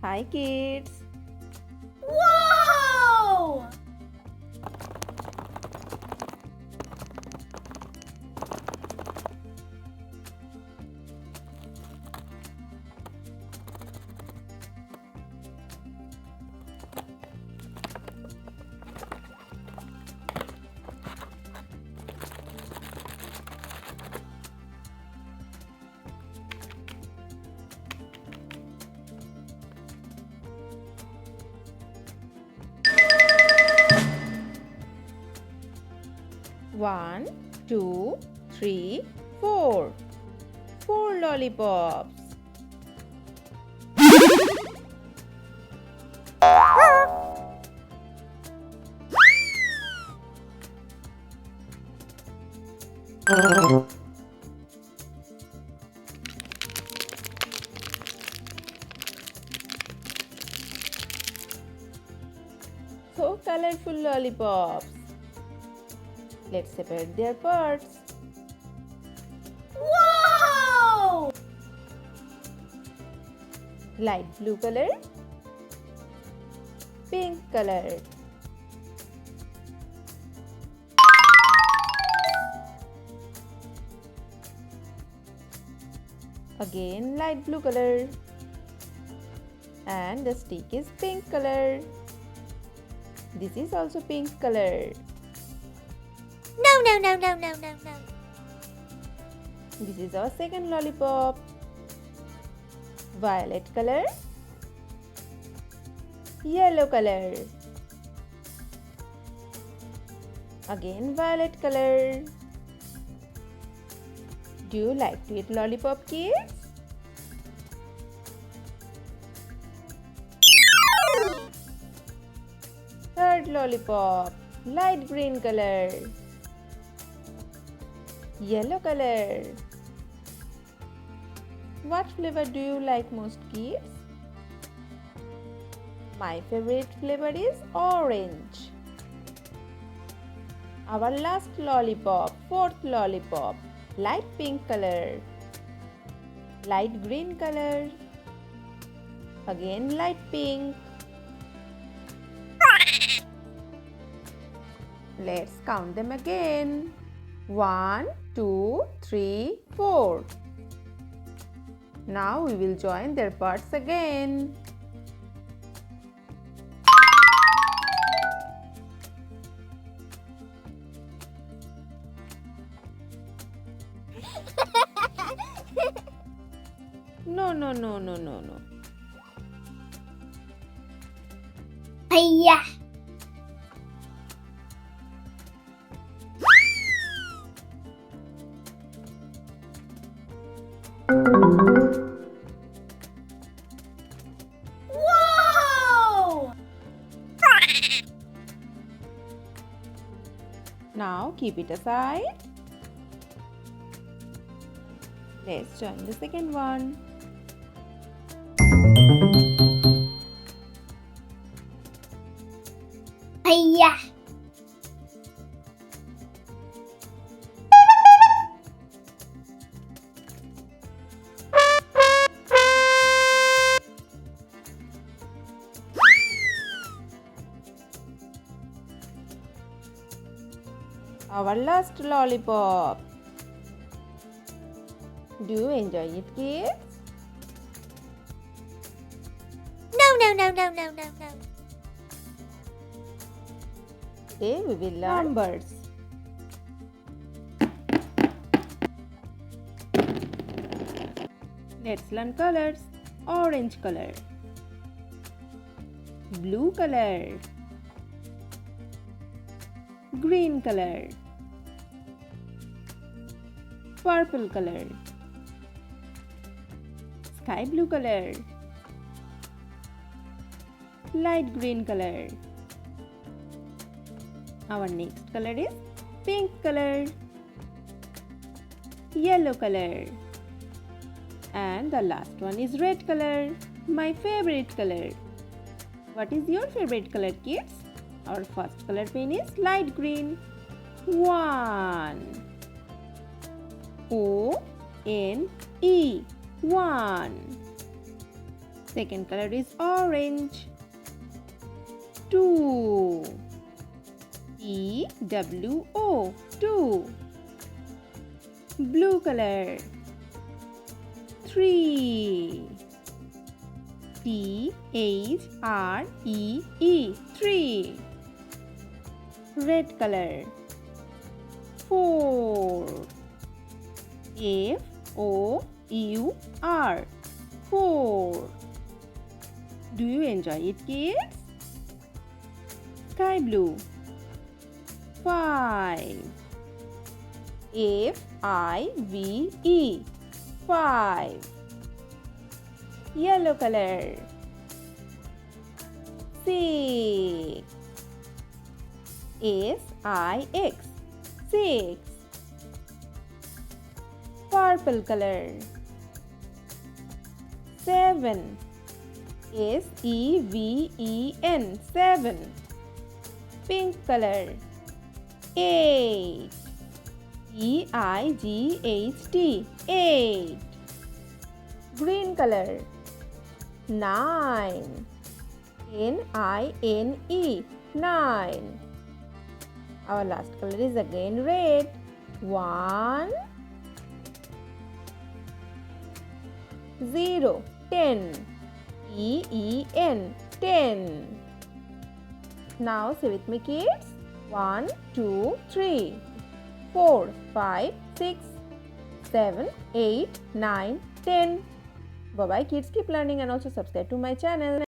Hi kids! Whoa! One, two, three, four. 4 lollipops. So colorful lollipops. Let's separate their parts. Whoa! Light blue color, pink color. Again light blue color. And the stick is pink color. This is also pink color. No. This is our second lollipop. Violet color, yellow color. Again violet color. Do you like to eat lollipop, kids? Third lollipop, light green color, yellow color. What flavor do you like most, kids? My favorite flavor is orange. Our last lollipop, fourth lollipop, light pink color, light green color, again light pink. Let's count them again. 1, 2, 3, 4. Now we will join their parts again. No. Hiya! Whoa! Now keep it aside. Let's join the second one. Hiya! Our last lollipop. Do you enjoy it, kids? No. Today we will learn numbers. Let's learn colors. Orange color, blue color, green color, purple color, sky blue color, light green color. Our next color is pink color, yellow color, and the last one is red color, my favorite color. What is your favorite color, kids? Our first color pen is light green. 1. O-N-E. 1. Second color is orange. 2. E-W-O. 2. Blue color. 3. T-H-R-E-E. 3. Red color. 4. F-O-U-R. 4. Do you enjoy it, kids? Sky blue. 5. F-I-V-E. 5. Yellow color. 6. S-I-X. 6. Purple color. 7. S-E-V-E-N. 7. Pink color. 8. E-I-G-H-T. 8. Green color. 9. N-I-N-E. 9. Our last color is again red. 1, 0. 10. E-E-N. 10. Now say with me, kids. 1, 2, 3, 4, 5, 6, 7, 8, 9, 10. Bye bye, kids. Keep learning and also subscribe to my channel.